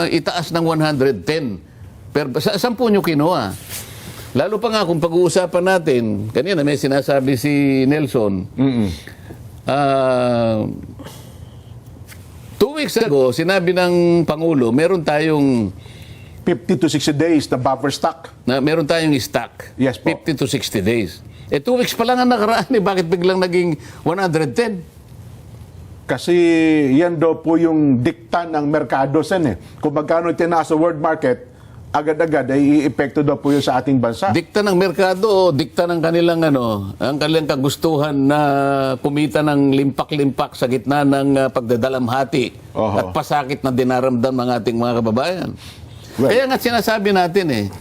itaas ng 110. Pero saan po nyo kinuha? Lalo pa nga kung pag-uusapan natin, kanina may sinasabi si Nelson, 2 weeks ago, sinabi ng Pangulo, meron tayong 50 to 60 days na buffer stock. meron tayong stock. Yes po. 50 to 60 days. 2 weeks pa lang ang nakaraan bakit biglang naging 110? Kasi yan daw po yung dikta ng merkado, Sen. Kung magkano tinaas sa world market, agad-agad ay i-epekto daw po yun sa ating bansa. Dikta ng merkado o dikta ng kanilang ang kanilang kagustuhan na kumita ng limpak-limpak sa gitna ng pagdadalamhati at pasakit na dinaramdam ng ating mga kababayan. Well, Kaya nga sinasabi natin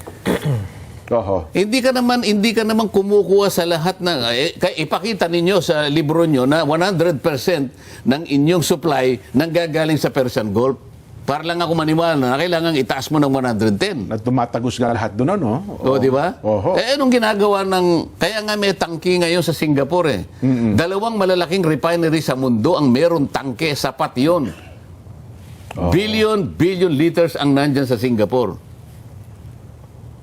hindi ka naman kumukuha sa lahat ng ipakita ninyo sa libro nyo na 100% ng inyong supply nanggagaling sa Persian Gulf. Para lang ako maniwala na kailangan itaas mo ng 110. At tumatagos nga lahat doon, no? Di ba? Anong ginagawa ng... Kaya nga may tangke ngayon sa Singapore, Dalawang malalaking refinery sa mundo ang meron tangke, sapat yun. Billion liters ang nandyan sa Singapore.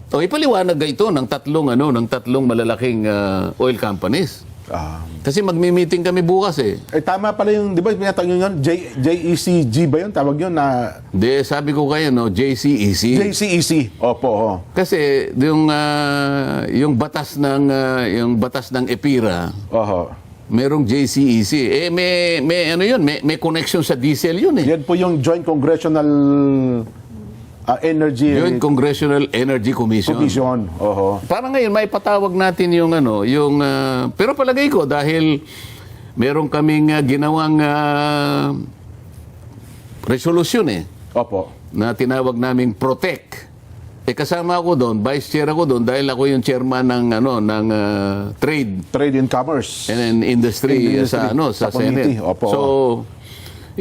Ipaliwanag ito ng tatlong malalaking oil companies. Kasi magmi-meeting kami bukas Tama pala yung, di ba, pinatawag yun, JECG ba yun? Tawag yun na... Hindi, sabi ko kayo, JCEC. JCEC, opo. Kasi yung batas ng EPIRA, merong JCEC. May connection sa diesel yun Yan po yung Joint Congressional Energy... Joint Congressional Energy Commission. Para ngayon, may patawag natin pero palagay ko, dahil meron kaming ginawang resolusyon na tinawag naming PROTEC. Kasama ako doon, vice chair ako doon, dahil ako yung chairman ng Trade and Commerce and Industry sa Senate. So,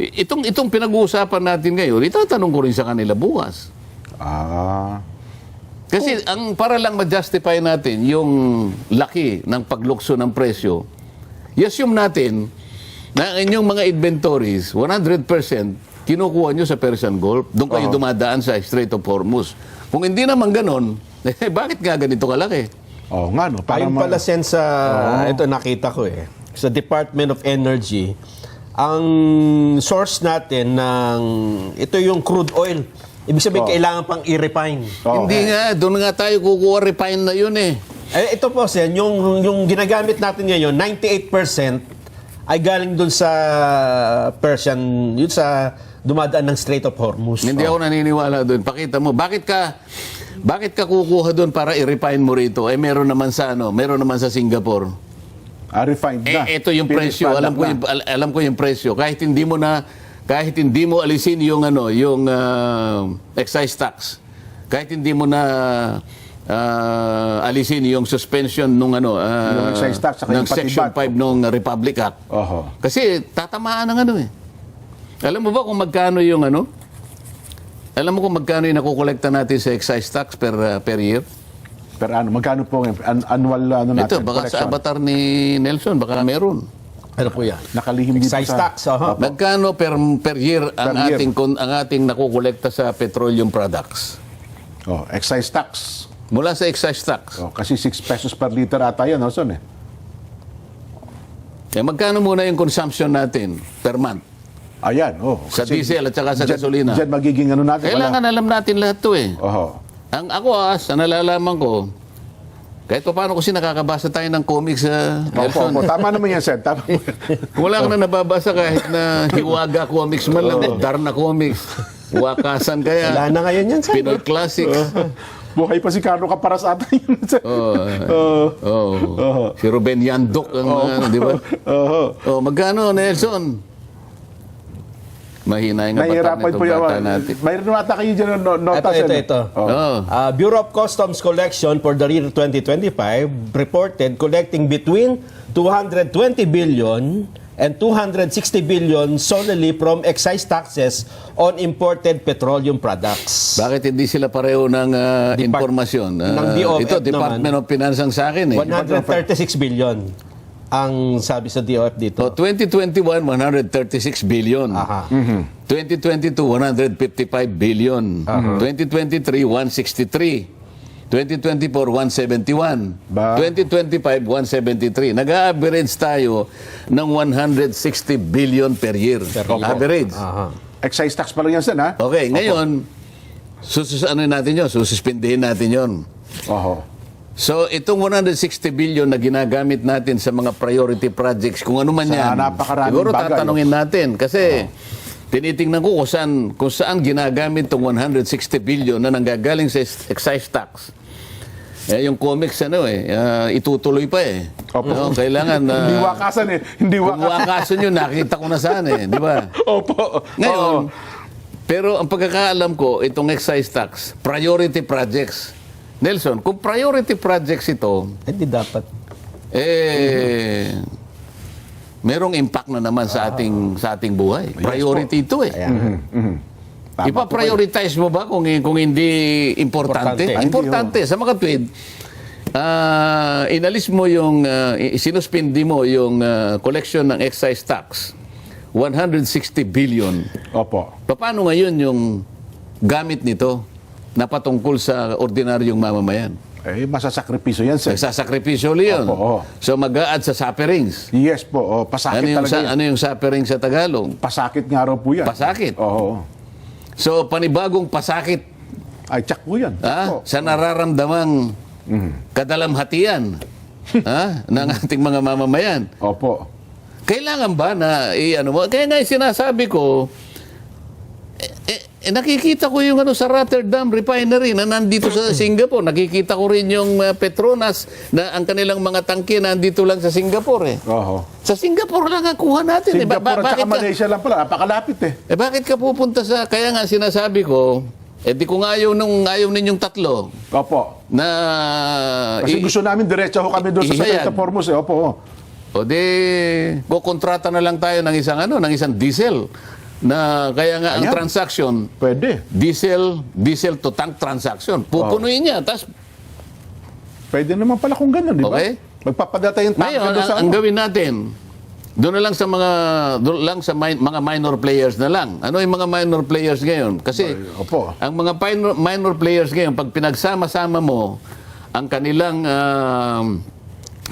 itong pinag-uusapan natin ngayon, itatanong ko rin sa kanila bukas. Kasi para lang ma-justify natin yung laki ng paglukso ng presyo, i-assume natin na inyong mga inventories, 100% kinukuha nyo sa Persian Gulf, doon kayo dumadaan sa Strait of Hormuz. Kung hindi naman ganon, bakit nga ganito kalaki? Nga, no? Ayun pala, Sen, ito nakita ko sa Department of Energy, ang source natin ito yung crude oil. Ibig sabihin, kailangan pang i-refine. Hindi nga, doon nga tayo kukuha refine na yun Ito po, Sen, yung ginagamit natin ngayon, 98% ay galing doon sa Persian, yun sa dumadaan ng Strait of Hormuz. Hindi ako naniniwala doon. Pakita mo, bakit ka kukuha doon para i-refine mo rito? Meron naman sa Singapore. Refined na. Ito yung presyo. Alam ko yung presyo. Kahit hindi mo alisin yung excise tax. Kahit hindi mo na alisin yung suspension yung excise tax ng Section 5 nung Republic Act. Kasi tatamaan ng Alam mo ba kung magkano yung Alam mo kung magkano yung nakukolekta natin sa excise tax per year? Per ano? Magkano po annual natin? Ito, baka sa avatar ni Nelson, baka meron. Ano po yan? Nakalihim dito Excise tax. Magkano per year ang ating nakukolekta sa petroleum products? Excise tax. Mula sa excise tax. Kasi 6 pesos per liter ata yan, Son Magkano muna yung consumption natin per month? Ayan, Sa diesel at saka sa gasolina. Diyan magiging natin. Kailangan alam natin lahat to Ang ako sa nalalaman ko, kahit pa paano kasi nakakabasa tayo ng comics Nelson. Tama naman yan, Sen. Tama. Wala ka na nababasa kahit na Hiwaga comics man lang, Darna comics, Wakasan kaya. Wala na ngayon yan, Sen. Pinoy Classics. Buhay pa si Carlo Caparas ata yun. Si Ruben Yandok, di ba? Magkano, Nelson? Mahina yung apatak nitong bata natin. Mayroon ata kayo dyan nota. Ito. Bureau of Customs Collection for the year 2025 reported collecting between 220 billion and 260 billion solely from excise taxes on imported petroleum products. Bakit hindi sila pareho ng impormasyon? Ng DOF ito, Department of Finance ang sa akin 136 billion. ang sabi sa DOF dito. O, 2021, 136 billion. Aha. 2022, 155 billion. 2023, 163. 2024, 171. Ba? 2025, 173. Nag-average tayo ng 160 billion per year. Average. Aha. Excise tax pa lang yan, Sen, ha? Okay, ngayon, ano natin yun? Sususpindihin natin yun. Oho. So, itong 160 billion na ginagamit natin sa mga priority projects, kung ano man Sa yan, napakaraming siguro bagay. tatanungin natin. Kasi, tinitingnan ko kung saan ginagamit itong 160 billion na nanggagaling sa excise tax. Yung comics, itutuloy pa eh. Opo. No, kailangan na... Hindi wakasan eh. Hindi Kung wakasan. wakasan yun, nakita ko na saan eh. Di ba? Opo. Ngayon, Oo. pero ang pagkakaalam ko, itong excise tax, priority projects. Nelson, kung priority projects ito, Hindi dapat. merong impact na naman sa ating buhay. Priority ito eh. Tama Ipa-prioritize mo ba kung hindi importante? Importante. Importante. Sa mga tweet, inalis mo yung, sinuspindi mo yung collection ng excise tax. 160 billion. Opo. Paano ngayon yung gamit nito na patungkol sa ordinaryong mamamayan? Eh, masasakripiso yan, Sen. Nagsasakripisyo yun. Opo, oo. So mag-a-add sa sufferings. Yes po. Oh, pasakit talaga yan. Ano yung suffering sa Tagalog? Pasakit nga raw po yan. Pasakit. Oo. So panibagong pasakit Ay, tsak po yan. Opo. sa nararamdamang kadalamhatian ng ating mga mamamayan. Opo. Kailangan ba na kaya nga sinasabi ko, nakikita ko yung sa Rotterdam Refinery na nandito sa Singapore. Nakikita ko rin yung Petronas na ang kanilang mga tangke nandito lang sa Singapore eh. Oho. Sa Singapore lang ang kuha natin. Singapore at Bakit saka Malaysia lang pala. Napakalapit eh. bakit ka pupunta sa... Kaya nga sinasabi ko, di kung ayaw ninyong tatlo Opo. na... Kasi gusto namin diretso ho kami doon sa Ihayag. Santa Formos eh. Opo. O di, kukontrata na lang tayo ng isang diesel na kaya nga ang Ayan. transaction, Pwede. diesel to tank transaction. Pupunuin niya. Tapos, Pwede naman pala kung ganun, di ba? Okay. Magpapadata yung tanke ngayon, doon sa ang gawin natin, doon na lang sa mga minor players na lang. Ano yung mga minor players ngayon? Kasi, Opo. ang mga minor players ngayon, pag pinagsama-sama mo ang kanilang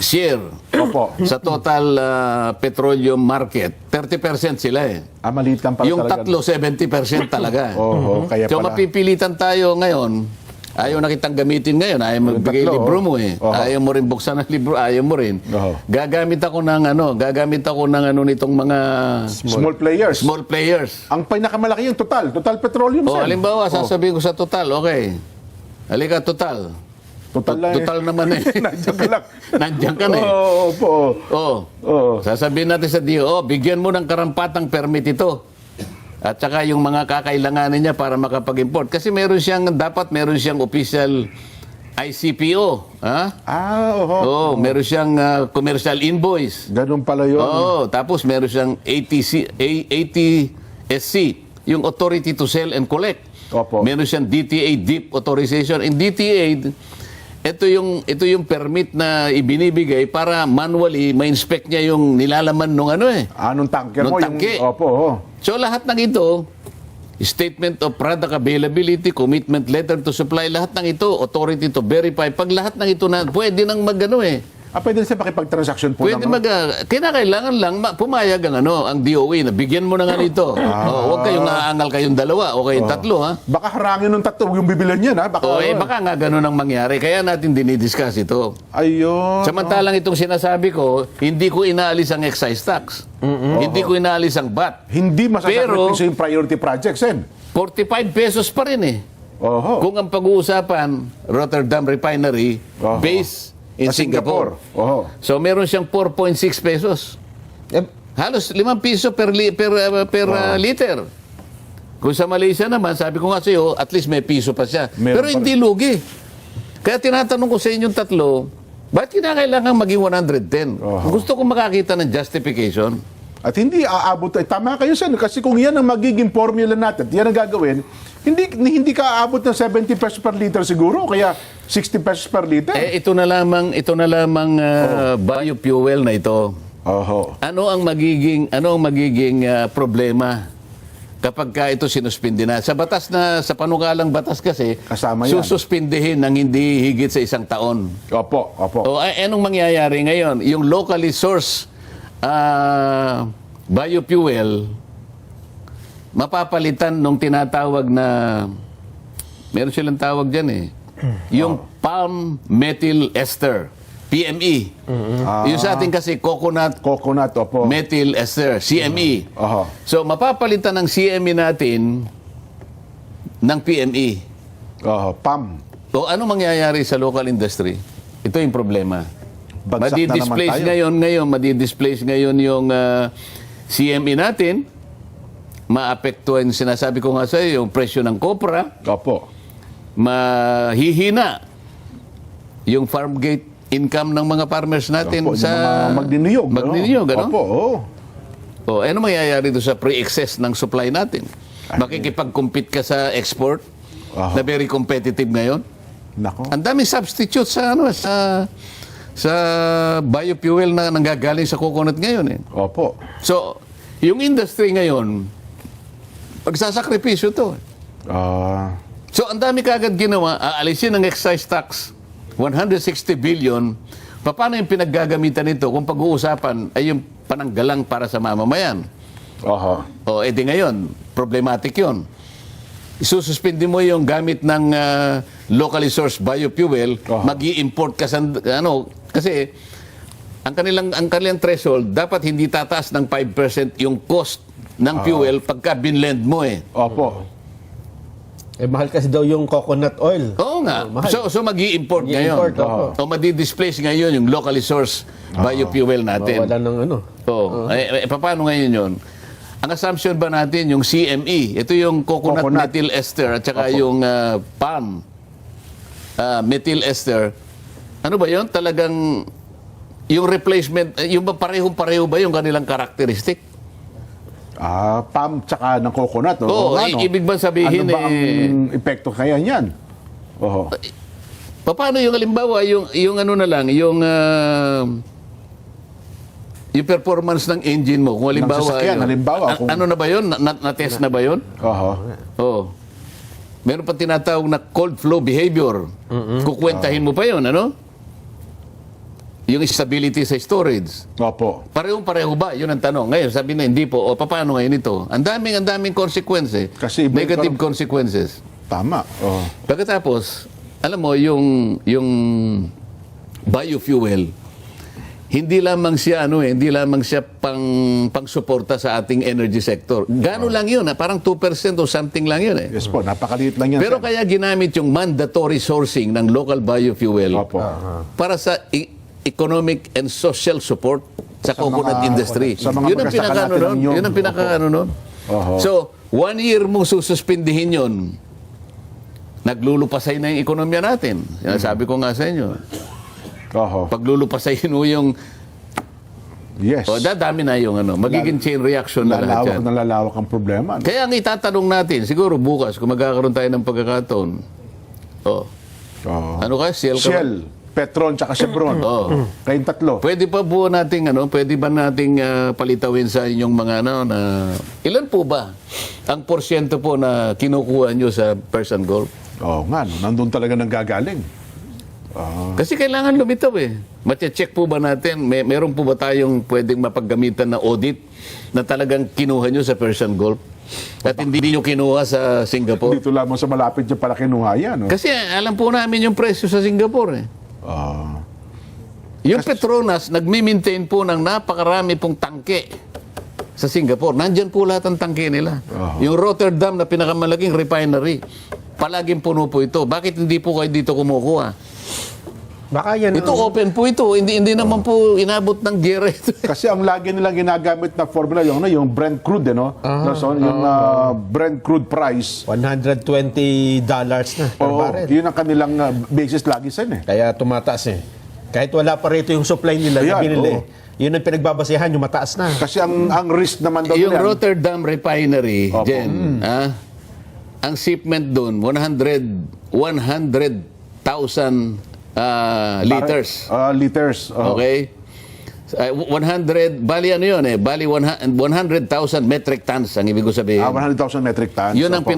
share Opo. sa total petroleum market, 30% sila eh. Maliit lang pala Yung talaga. tatlo, 70% talaga. Oho, kaya So pala. mapipilitan tayo ngayon. Ayaw na kitang gamitin ngayon. Ayaw magbigay tatlo, libro mo eh. Oho. Ayaw mo rin buksan ang libro. Ayaw mo rin. Oho. Gagamit ako ng nitong mga Small players. small players. Ang pinakamalaki yung Total Petroleum, O, Sen. halimbawa, sasabihin ko sa Total, okay. Halika, Total. Total lang Total naman eh. Nandiyan ka lang. Nandiyan ka na eh. Oo, opo. Oh, Oo. sasabihin natin sa DO, bigyan mo ng karampatang permit ito. At saka yung mga kakailanganin niya para makapag-import. Kasi dapat meron siyang official ICPO. Ha? Oho. Oo, meron siyang commercial invoice. Ganun pala yun. Oo, tapos meron siyang ATSC, yung Authority to Sell and Collect. Opo. Meron siyang DTA, Deep Authorization. In DTA, ito yung permit na ibinibigay para manually ma-inspect niya yung nilalaman nung Anong tanker Nung mo? tangke. Opo. Oo. So lahat ng ito, statement of product availability, commitment letter to supply, lahat ng ito, authority to verify. Pag lahat ng ito na, pwede nang Pwede siya makipag-transaction po pwede ng... kinakailangan lang pumayag ang DOE na bigyan mo na nga nito. Huwag kayong aangal kayong dalawa o kayong tatlo, ha? Baka harangin ng tatlo yung bibilan niya, ha? Baka, Baka nga ganun ang mangyari. Kaya natin dinidiscuss ito. Ayun. Samantalang itong sinasabi ko, hindi ko inaalis ang excise tax. Hindi ko inaalis ang VAT. Hindi Pero- masasakripisyo yung priority projects, Sen. 45 pesos pa rin eh. Oho. Kung ang pag-uusapan, Rotterdam Refinery, Oho. base in Sa Singapore. Oho. So meron siyang 4.6 pesos. Halos 5 piso per liter. Kung sa Malaysia naman, sabi ko nga sa iyo, at least may piso pa siya. Meron Pero pa hindi lugi. Kaya tinatanong ko sa inyong tatlo, bakit kinakailangan maging 110? Oho. Gusto ko makakita ng justification. At hindi aabot. Tama kayo, Sen. Kasi kung yan ang magiging formula natin, yan ang gagawin, hindi ka aabot ng 70 pesos per liter siguro, kaya 60 pesos per liter. ito na lamang biofuel na ito. Oho. Ano ang magiging problema kapag ka ito sinuspindi na? Sa panukalang batas kasi, Kasama yan. sususpindihin ng hindi higit sa 1 taon. Opo. O anong mangyayari ngayon? Yung locally sourced biofuel, mapapalitan nung tinatawag na, meron silang tawag dyan eh, yung palm methyl ester, PME. Yung sa atin kasi coconut Coconut, opo. methyl ester, CME. Oho. So mapapalitan ng CME natin ng PME. Oho. PAM. So ano mangyayari sa local industry? Ito yung problema. Bagsak na naman Madi-displace tayo. madi-displace ngayon yung CME natin. Maapektuhan, sinasabi ko nga sa iyo, yung presyo ng kopra. Opo. Mahihina yung farm gate income ng mga farmers natin Opo, sa yung mga magniniyog. magniniyog, ano? Opo, oo. O, ano mangyayari doon sa pre-excess ng supply natin? Makikipag-compete ka sa export Aha. na very competitive ngayon. Nako. Ang daming substitute sa sa biofuel na nanggagaling sa coconut ngayon eh. Opo. So, yung industry ngayon, pagsasakripisyo to. So, ang dami kagad ginawa, aalisin ang excise tax, 160 billion. Paano yung pinaggagamitan nito kung pag-uusapan ay yung pananggalang para sa mamamayan? Oho. O, edi ngayon, problematic yon. Isususpindi mo yung gamit ng locally sourced biofuel, Aha. mag-i-import ka sa, kasi ang kanilang threshold dapat hindi tataas ng 5% yung cost ng fuel pagka binlend mo eh. Opo. Mahal kasi daw yung coconut oil. Oo nga. Mahal. So mag-i-import Mag-i-import, ngayon. opo. O madi-displace ngayon yung locally sourced biofuel natin. Wala ng ano. Oo. Paano ngayon yun? Ang assumption ba natin yung CME, ito yung coconut methyl ester at saka yung palm methyl ester. Ano ba yun? Talagang yung replacement, yung ba parehong-pareho ba yung kanilang karakteristik? PAM tsaka ng coconut. Oo, Ano? ibig ba sabihin ano ba ang epekto kaya niyan? Oho. Paano yung halimbawa, yung ano na lang, yung performance ng engine mo, kung halimbawa, sasakyan, halimbawa, kung- ano na ba yun? Na-test na ba yun? Oho. Oo. Meron pa tinatawag na cold flow behavior. Kukwentahin mo pa yun, ano? Yung stability sa storage. Opo. Parehong-pareho ba? Yun ang tanong. Ngayon, sabi na hindi po. O, paano ngayon ito? Ang daming consequences. Kasi iba- Negative consequences. Tama. Oh. Pagkatapos, alam mo, yung biofuel, hindi lamang siya pang-suporta sa ating energy sector. Gano lang yun, parang 2% o something lang yun eh. Yes po, napakaliit lang yan. Pero sir. kaya ginamit yung mandatory sourcing ng local biofuel Opo. para sa economic and social support sa coconut mga- industry. sa mga Yun ang magsasaka pinaka-ano natin nun. ng niyog. Yun ang pinaka-ano nun. Oho. So, 1 year mong sususpindihin yun. Naglulupasay na yung ekonomiya natin. Sabi ko nga sa inyo. Oho. Paglulupasayin mo yung Yes. dadami na yung magiging chain reaction na lahat yan. Lalawak ang problema. Kaya ang itatanong natin, siguro bukas, kung magkakaroon tayo ng pagkakataon, Oho. ano ka, Shell ka ba? Shell, Petron, tsaka Chevron. Oo. Kayong tatlo. Pwede pa po nating pwede ba nating palitawin sa inyong mga na ilan po ba ang porsyento po na kinukuha nyo sa Persian Gulf? Oo nga, no, nandun talaga nang gagaling. Kasi kailangan lumitaw eh. Mache-check po ba natin, meron po ba tayong pwedeng mapaggamitan na audit na talagang kinuha nyo sa Persian Gulf? At hindi nyo kinuha sa Singapore? Dito lamang sa malapit yung pala kinuha yan. No? Kasi alam po namin yung presyo sa Singapore eh. Yung Petronas, nagmi-maintain po ng napakarami pong tangke sa Singapore. Nandyan po lahat ang tangke nila. Yung Rotterdam na pinakamalaking refinery, palaging puno po ito. Bakit hindi po kayo dito kumukuha? Baka yan Ito open po ito. Hindi naman po inabot ng gera ito. Kasi ang lagi nilang ginagamit na formula yung Brent crude, no? So, yung Brent crude price. $120 na per Oo, barrel. yun ang kanilang basis lagi sen eh. Kaya tumataas eh. Kahit wala pa rito yung supply nila na Ayan, binili, oo. Yun ang pinagbabasehan, yung mataas na. Kasi ang risk naman daw Yung nila, Rotterdam Refinery, Opo. Jen, ang shipment doon, 100,000 liters. liters. Oh. Okay? 100, bali ano yun eh, bali 100,000 metric tons ang ibig ko sabihin. 100,000 metric tons. Yun ang Opo.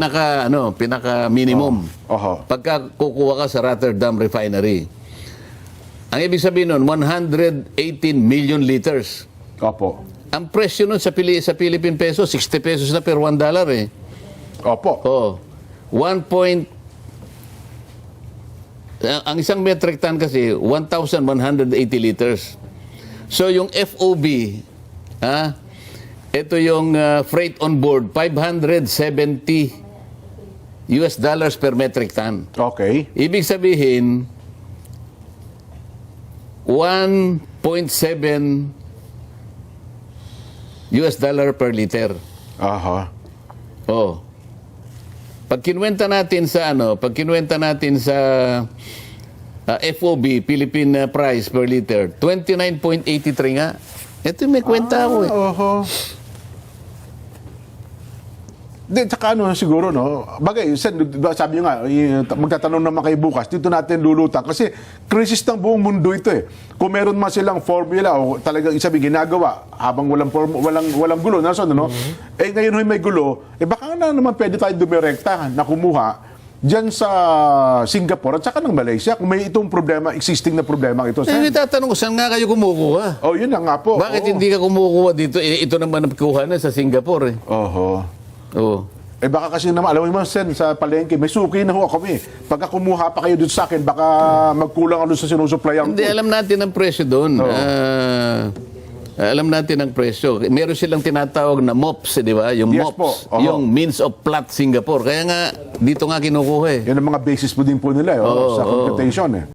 pinaka minimum. Oho. Pagka kukuha ka sa Rotterdam Refinery. Ang ibig sabihin nun, 118 million liters. Opo. Ang presyo nun sa Philippine peso, 60 pesos na per $1 eh. Opo. Oh. 1 point ang isang metric ton kasi 1,180 liters. So yung FOB, ito yung freight on board, $570 per metric ton. Okay. Ibig sabihin, 1.7 per liter. Aha. Oh. Pag kinuwenta natin sa FOB, Philippine price per liter, 29.83 nga. Ito may kwenta ako eh. Oho. Di, tsaka ano siguro, no? Bagay, sabi nyo nga, magtatanong naman kayo bukas, dito natin lulutang. Kasi krisis ng buong mundo ito eh. Kung meron man silang formula o talagang isabi ginagawa habang walang gulo, nasan, no? Eh ngayon may gulo, eh baka na naman pwede tayo dumirekta na kumuha dyan sa Singapore at saka ng Malaysia kung may itong problema, existing na problema ito. Eh, tatanong ko, saan nga kayo kumukuha? Oh, yun na nga po. Bakit Oo. hindi ka kumukuha dito? Eh, ito naman ang kuha na sa Singapore eh. Oho. Oh. Eh baka kasi naman, alam mo Sen, sa palengke, may suki na ho kami. Pagka kumuha pa kayo dito sa akin, baka magkulang ano sa sinusuplayan Hindi, ko. alam natin ang presyo doon. Alam natin ang presyo. Meron silang tinatawag na MOPS, di ba? Yung Yes MOPS. po. Oho. Yung Means of Plot Singapore. Kaya nga, dito nga kinukuha eh. Yan ang mga basis po din po nila sa computation eh.